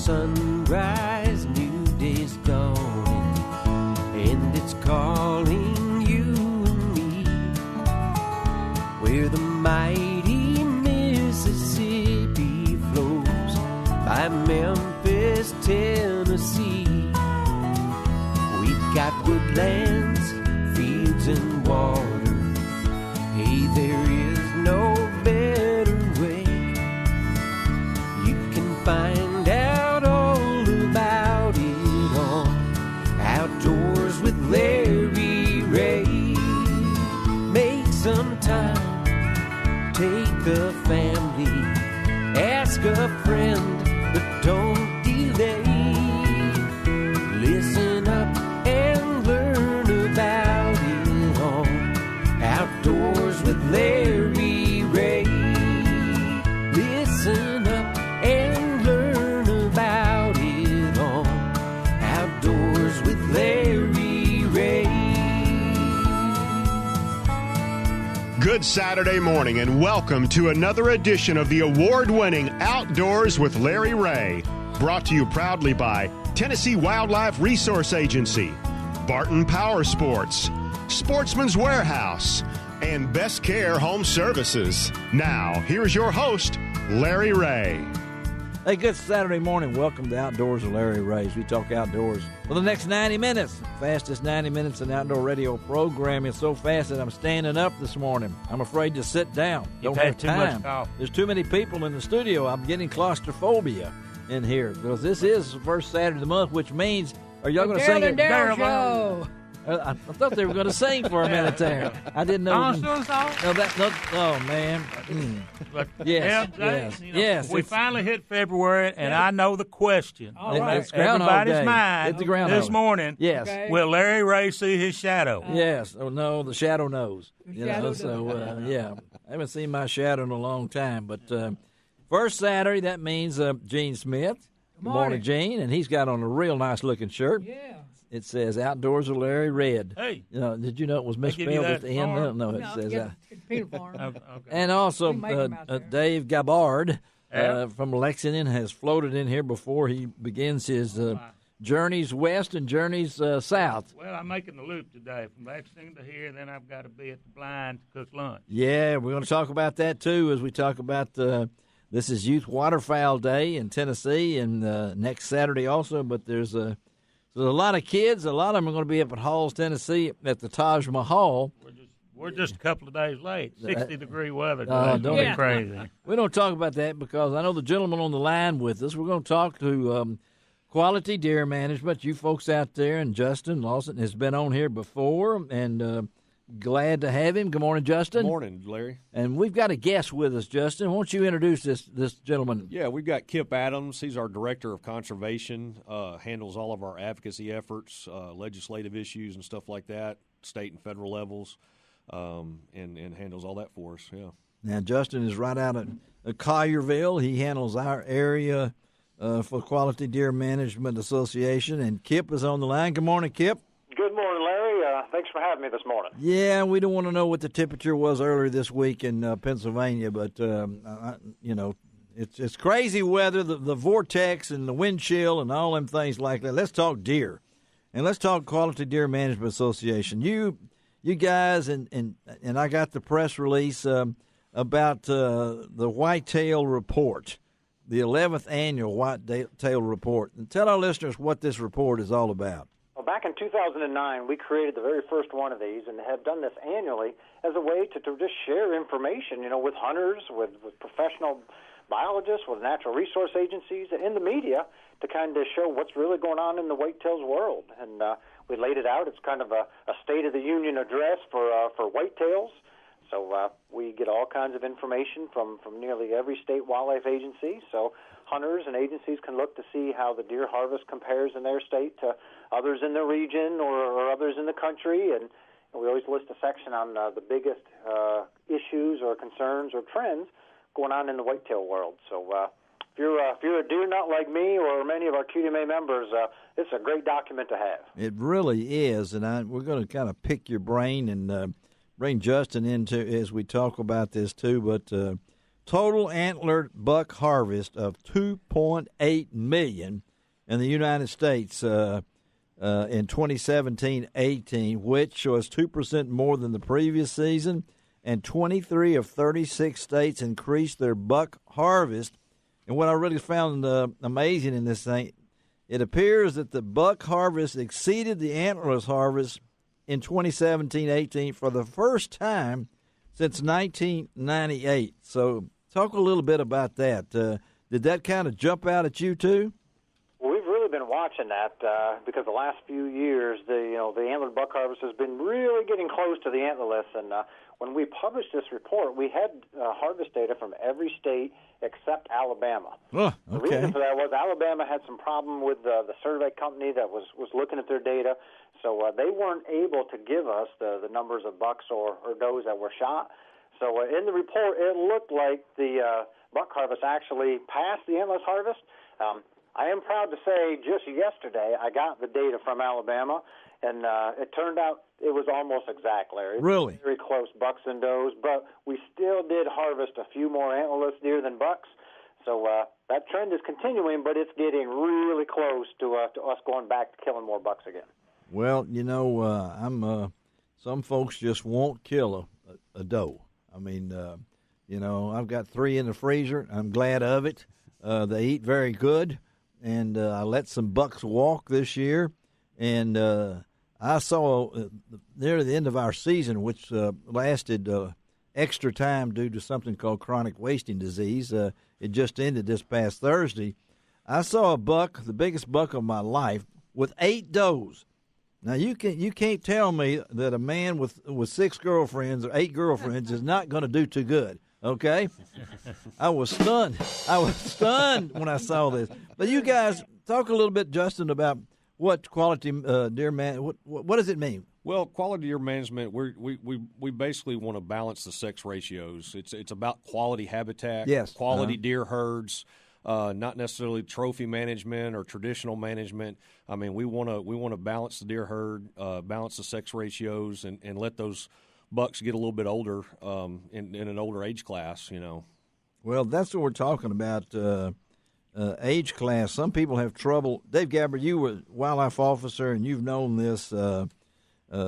sunrise, new day's dawning, and it's calling you and me, where the mighty Mississippi flows by Memphis, Tennessee. We've got woodlands, fields, and water. Hey, there is no better way. You can find out all about it on Outdoors with Larry Ray. Make some time, take the family, ask a friend, but don't delay. Listen up and learn about it on Outdoors with Larry Ray. Listen up and learn about it on Outdoors with Larry Ray. Good Saturday morning and welcome to another edition of the award-winning Outdoors with Larry Ray. Brought to you proudly by Tennessee Wildlife Resource Agency, Barton Power Sports, Sportsman's Warehouse, and Best Care Home Services. Now, here's your host, Larry Ray. Hey, good Saturday morning. Welcome to Outdoors with Larry Ray. We talk outdoors for the next 90 minutes. Fastest 90 minutes in outdoor radio programming. It's so fast that I'm standing up this morning. I'm afraid to sit down. Don't have time. There's too many people in the studio. I'm getting claustrophobia in here because this is the first Saturday of the month, which means, are y'all going to sing it? Show. I thought they were going to sing for a minute there. I didn't know. Oh, man. But Yes. We finally hit February, and I know the question. All right. It's Everybody's Groundhog Day. mind It's the Groundhog this morning. Yes. Okay. Will Larry Ray see his shadow? Yes. Oh, no, the shadow knows. Shadow Yeah. I haven't seen my shadow in a long time. But first Saturday, that means Gene Smith. Good morning, Gene. And he's got on a real nice-looking shirt. Yeah. It says Outdoors with Larry Red. Hey. Did you know it was misspelled at the end? No, it says that. Okay. And also, Dave Gabbard from Lexington has floated in here before he begins his journeys west and journeys south. Well, I'm making the loop today from Lexington to here, then I've got to be at the blind to cook lunch. Yeah, we're going to talk about that, too, as we talk about this is Youth Waterfowl Day in Tennessee, and next Saturday also, but there's a lot of kids. A lot of them are going to be up at Halls, Tennessee, at the Taj Mahal. We're just a couple of days late. 60-degree weather. Don't be crazy. We don't talk about that because I know the gentleman on the line with us. We're going to talk to Quality Deer Management. You folks out there, and Justin Lawson has been on here before, and glad to have him. Good morning, Justin. Good morning, Larry. And we've got a guest with us, Justin. Why don't you introduce this gentleman? Yeah, we've got Kip Adams. He's our Director of Conservation, handles all of our advocacy efforts, legislative issues and stuff like that, state and federal levels, and handles all that for us, yeah. Now, Justin is right out at Collierville. He handles our area for Quality Deer Management Association, and Kip is on the line. Good morning, Kip. Good morning, Larry. Thanks for having me this morning. Yeah, we don't want to know what the temperature was earlier this week in Pennsylvania, but, it's crazy weather, the vortex and the wind chill and all them things like that. Let's talk deer, and let's talk Quality Deer Management Association. You guys, and I got the press release about the Whitetail Report, the 11th Annual Whitetail Report. And tell our listeners what this report is all about. Well, back in 2009, we created the very first one of these and have done this annually as a way to just share information, with hunters, with professional biologists, with natural resource agencies, and in the media to kind of show what's really going on in the whitetails world. And we laid it out. It's kind of a State of the Union address for whitetails. So we get all kinds of information from nearly every state wildlife agency. So hunters and agencies can look to see how the deer harvest compares in their state to others in the region or others in the country. And we always list a section on the biggest issues or concerns or trends going on in the whitetail world. So if you're a deer nut like me or many of our QDMA members, it's a great document to have. It really is, and we're going to kind of pick your brain and bring Justin into as we talk about this too. But total antlered buck harvest of 2.8 million in the United States in 2017-18, which was 2% more than the previous season, and 23 of 36 states increased their buck harvest. And what I really found amazing in this thing, it appears that the buck harvest exceeded the antlerless harvest in 2017-18 for the first time since 1998. So talk a little bit about that. Did that kind of jump out at you too? Well, we've really been watching that because the last few years, the antlered buck harvest has been really getting close to the antlerless. And when we published this report, we had harvest data from every state except Alabama. Oh, okay. The reason for that was Alabama had some problem with the survey company that was looking at their data, so they weren't able to give us the numbers of bucks or does that were shot. So in the report, it looked like the buck harvest actually passed the antlerless harvest. I am proud to say just yesterday I got the data from Alabama, and it turned out it was almost exact, Larry. Really? Very close, bucks and does, but we still did harvest a few more antlerless deer than bucks. So that trend is continuing, but it's getting really close to us going back to killing more bucks again. Well, some folks just won't kill a doe. I mean, I've got 3 in the freezer. I'm glad of it. They eat very good, and I let some bucks walk this year. And I saw near the end of our season, which lasted extra time due to something called chronic wasting disease. It just ended this past Thursday. I saw a buck, the biggest buck of my life, with 8 does. Now you can't tell me that a man with 6 girlfriends or 8 girlfriends is not going to do too good. Okay, I was stunned. When I saw this. But you guys talk a little bit, Justin, about what quality deer man. What does it mean? Well, quality deer management, we basically want to balance the sex ratios. It's about quality habitat, yes, quality deer herds, not necessarily trophy management or traditional management. I mean, we want to balance the deer herd, balance the sex ratios, and let those bucks get a little bit older in an older age class. Well, that's what we're talking about. Age class. Some people have trouble. Dave Gabbard, you were a wildlife officer, and you've known this.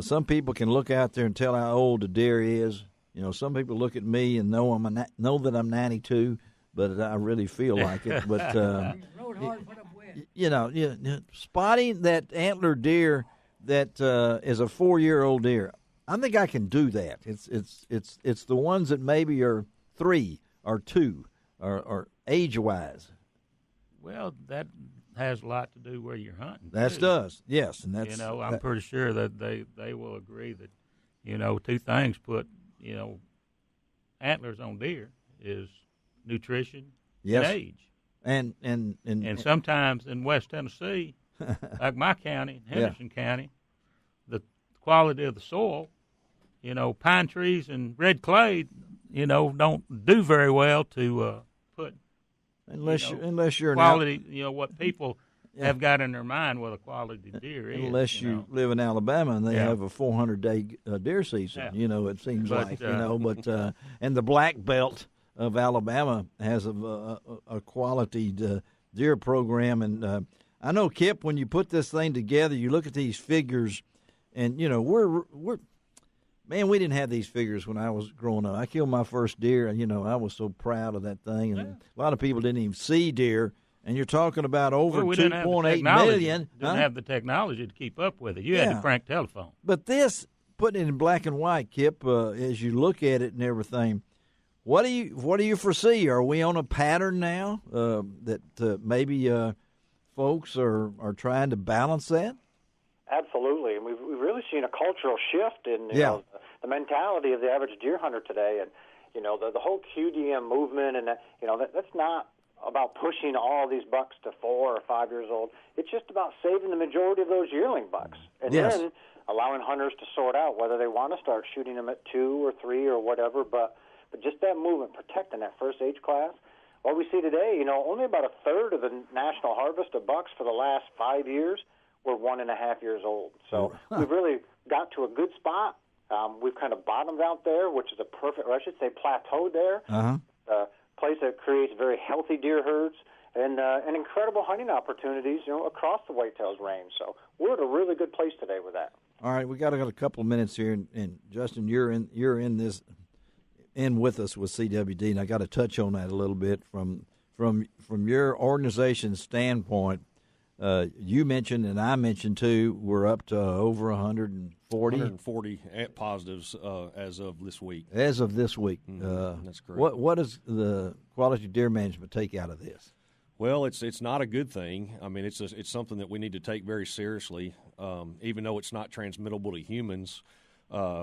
Some people can look out there and tell how old a deer is. Some people look at me and know that I'm 92, but I really feel like it. But spotting that antler deer that is a 4-year-old deer, I think I can do that. It's the ones that maybe are 3 or 2 or age-wise. Well, that has a lot to do where you're hunting. That does, yes, and that's I'm pretty sure that they will agree that 2 things put antlers on deer is nutrition yes. and age, and sometimes in West Tennessee, like my county, Henderson County, the quality of the soil, pine trees and red clay, don't do very well to put. Unless you're quality, what people have got in their mind what a quality deer is. Unless you live in Alabama and they have a 400-day deer season, it seems like, But and the black belt of Alabama has a quality deer program, and I know, Kip, when you put this thing together, you look at these figures, and we didn't have these figures when I was growing up. I killed my first deer, and, I was so proud of that thing. And a lot of people didn't even see deer. And you're talking about over 2.8 million. Didn't have the technology to keep up with it. You had to crank telephone. But this, putting it in black and white, Kip, as you look at it and everything, what do you foresee? Are we on a pattern now that maybe folks are trying to balance that? Absolutely, and we've really seen a cultural shift in the mentality of the average deer hunter today, and the whole QDM movement, and that's not about pushing all these bucks to 4 or 5 years old. It's just about saving the majority of those yearling bucks, and then allowing hunters to sort out whether they want to start shooting them at 2 or 3 or whatever. But just that movement, protecting that first age class. What we see today, only about a third of the national harvest of bucks for the last 5 years were 1.5 years old. So we've really got to a good spot. We've kind of bottomed out there, which is a perfect, or I should say plateaued there. place that creates very healthy deer herds and incredible hunting opportunities, across the whitetails range. So we're at a really good place today with that. All right, we got a couple of minutes here, and Justin, you're in with us with CWD, and I got to touch on that a little bit from your organization's standpoint. You mentioned, and I mentioned too, we're up to over 140 positives as of this week. As of this week, that's correct. What does the Quality Deer Management take out of this? Well, it's not a good thing. I mean, it's something that we need to take very seriously. Even though it's not transmittable to humans,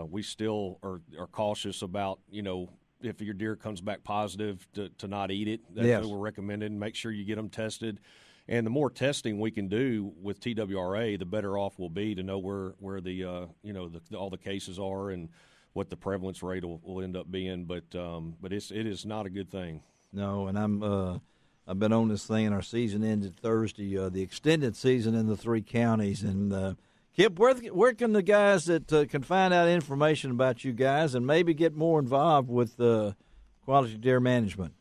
we still are cautious about, if your deer comes back positive, to not eat it. That's yes. what we're recommending. Make sure you get them tested. And the more testing we can do with TWRA, the better off we'll be to know where the all the cases are and what the prevalence rate will end up being. But it is not a good thing. No, and I've been on this thing, and our season ended Thursday, the extended season in the 3 counties. And Kip, where can the guys that can find out information about you guys and maybe get more involved with Quality Deer Management?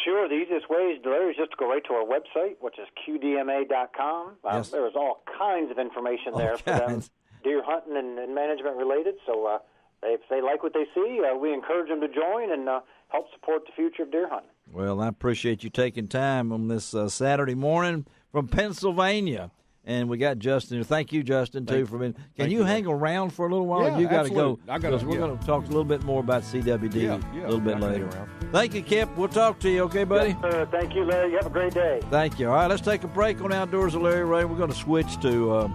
Sure. The easiest way, Larry, is just to go right to our website, which is qdma.com. Yes. There's all kinds of information there for them, deer hunting and management related. So if they like what they see, we encourage them to join and help support the future of deer hunting. Well, I appreciate you taking time on this Saturday morning from Pennsylvania. And we got Justin. Thank you, Justin, for being. Can you hang around for a little while? Yeah, you got to go. Because we're going to talk a little bit more about CWD a little bit later. Thank you, Kip. We'll talk to you, okay, buddy? Yes, sir. Thank you, Larry. You have a great day. Thank you. All right, let's take a break on Outdoors with Larry Ray. We're going to switch to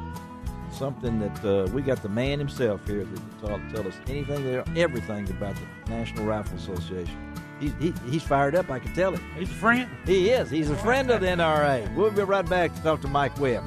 something that we got the man himself here that can tell us everything about the National Rifle Association. He's fired up, I can tell it. He's a friend. He is. He's a friend of the NRA. We'll be right back to talk to Mike Webb.